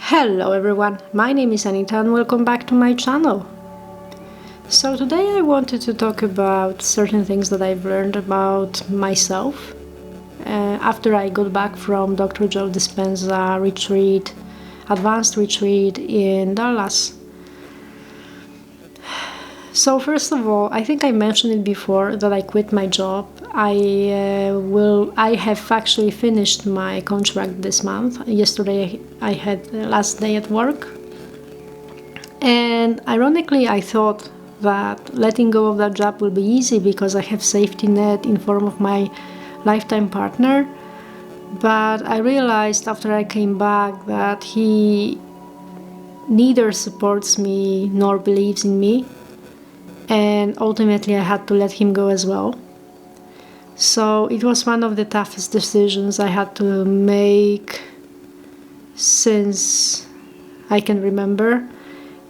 Hello everyone, my name is Anita and welcome back to my channel. So today I wanted to talk about certain things that I've learned about myself after I got back from Dr. Joe Dispenza retreat, advanced retreat in Dallas. So first of all, I think I mentioned it before that I quit my job. I have actually finished my contract this month. Yesterday I had the last day at work. And ironically, I thought that letting go of that job will be easy because I have safety net in form of my lifetime partner. But I realized after I came back that he neither supports me nor believes in me. And ultimately I had to let him go as well. So it was one of the toughest decisions I had to make since I can remember.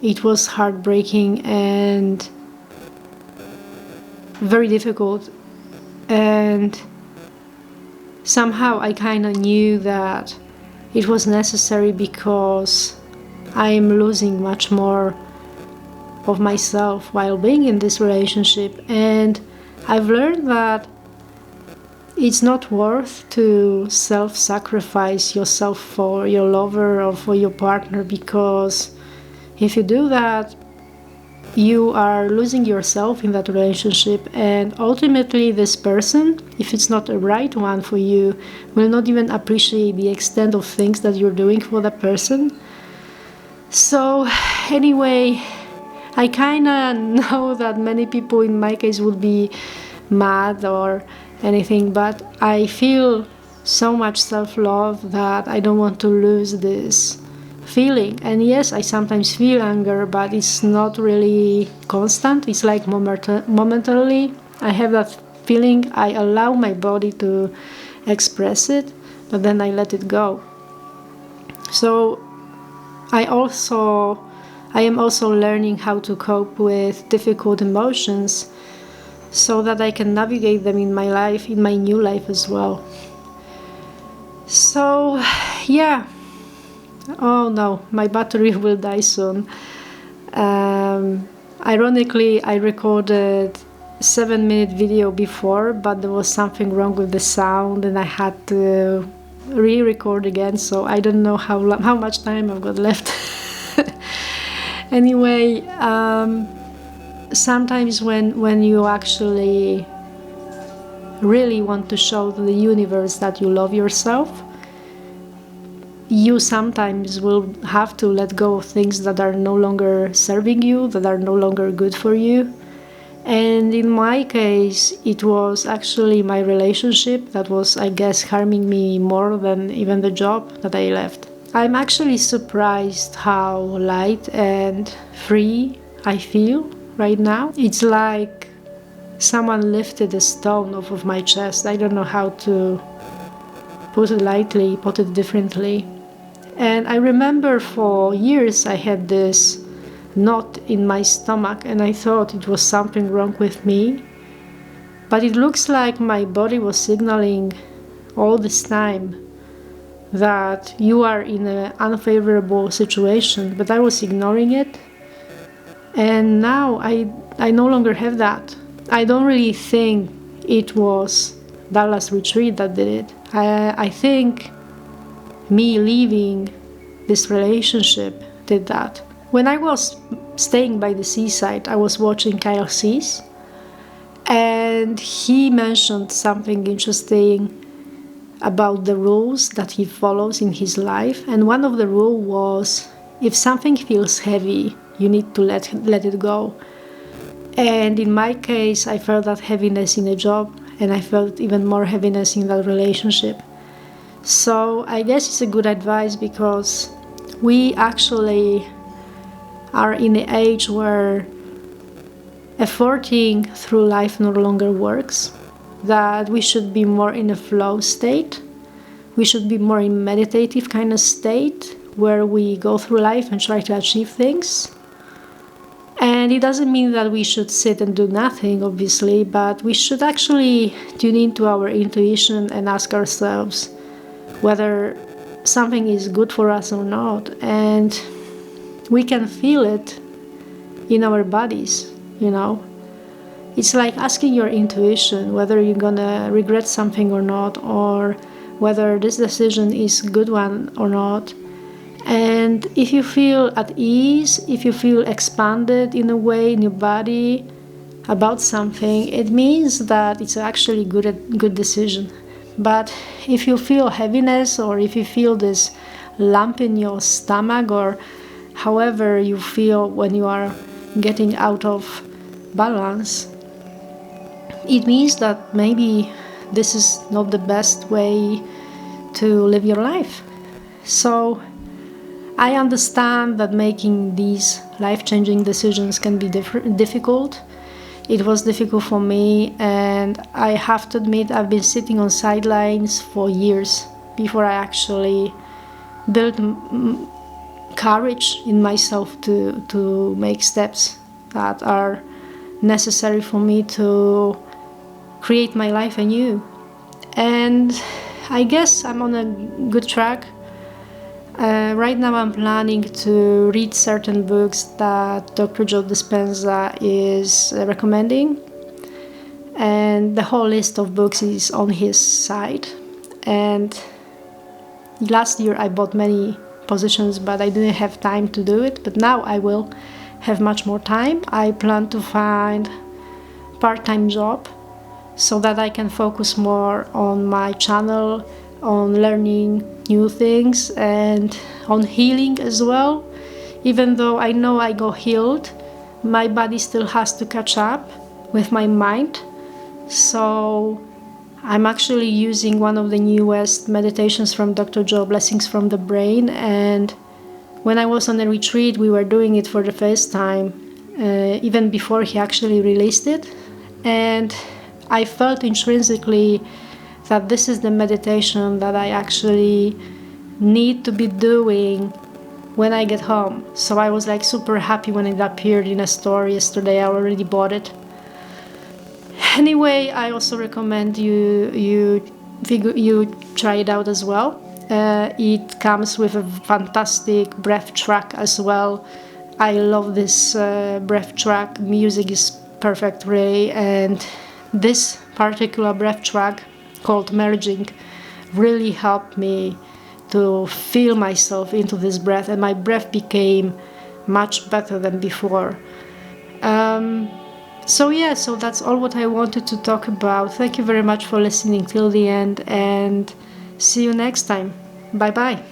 It was heartbreaking and very difficult, and somehow I kind of knew that it was necessary because I am losing much more of myself while being in this relationship. And I've learned that it's not worth to self-sacrifice yourself for your lover or for your partner, because if you do that, you are losing yourself in that relationship, and ultimately this person, if it's not a right one for you, will not even appreciate the extent of things that you're doing for that person. So anyway, I kind of know that many people in my case would be mad or anything, but I feel so much self-love that I don't want to lose this feeling. And yes, I sometimes feel anger, but it's not really constant. It's like momentarily I have that feeling. I allow my body to express it, but then I let it go. So I am also learning how to cope with difficult emotions so that I can navigate them in my life, in my new life as well. So yeah. Oh no, my battery will die soon. Ironically, I recorded a 7-minute video before, but there was something wrong with the sound and I had to re-record again, so I don't know how much time I've got left. Anyway, sometimes when you actually really want to show to the universe that you love yourself, you sometimes will have to let go of things that are no longer serving you, that are no longer good for you. And in my case, it was actually my relationship that was, I guess, harming me more than even the job that I left. I'm actually surprised how light and free I feel right now. It's like someone lifted a stone off of my chest. I don't know how to put it differently. And I remember for years I had this knot in my stomach and I thought it was something wrong with me. But it looks like my body was signaling all this time that you are in an unfavorable situation, but I was ignoring it. And now I no longer have that. I don't really think it was Dallas retreat that did it. I think me leaving this relationship did that. When I was staying by the seaside, I was watching Kyle Cease, and he mentioned something interesting about the rules that he follows in his life. And one of the rules was, if something feels heavy, you need to let it go. And in my case, I felt that heaviness in a job, and I felt even more heaviness in that relationship. So I guess it's a good advice, because we actually are in the age where efforting through life no longer works, that we should be more in a flow state. We should be more in meditative kind of state where we go through life and try to achieve things. And it doesn't mean that we should sit and do nothing, obviously, but we should actually tune into our intuition and ask ourselves whether something is good for us or not, and we can feel it in our bodies, you know. It's like asking your intuition whether you're gonna regret something or not, or whether this decision is a good one or not. And if you feel at ease, if you feel expanded in a way in your body about something, it means that it's actually good decision. But if you feel heaviness, or if you feel this lump in your stomach, or however you feel when you are getting out of balance, it means that maybe this is not the best way to live your life. So I understand that making these life-changing decisions can be difficult. It was difficult for me, and I have to admit I've been sitting on sidelines for years before I actually built courage in myself to make steps that are necessary for me to create my life anew. And I guess I'm on a good track. Right now I'm planning to read certain books that Dr. Joe Dispenza is recommending, and the whole list of books is on his site. And last year I bought many positions, but I didn't have time to do it, but now I will have much more time. I plan to find part-time job so that I can focus more on my channel, on learning new things, and on healing as well. Even though I know I go healed, my body still has to catch up with my mind. So I'm actually using one of the newest meditations from Dr. Joe, Blessings from the Brain, and when I was on a retreat we were doing it for the first time, even before he actually released it, and I felt intrinsically that this is the meditation that I actually need to be doing when I get home. So I was like super happy when it appeared in a store yesterday. I already bought it. Anyway, I also recommend you try it out as well. It comes with a fantastic breath track as well. I love this breath track. Music is perfect, really, and this particular breath track called Merging really helped me to feel myself into this breath, and my breath became much better than before. So that's all what I wanted to talk about. Thank you very much for listening till the end, and see you next time. Bye bye.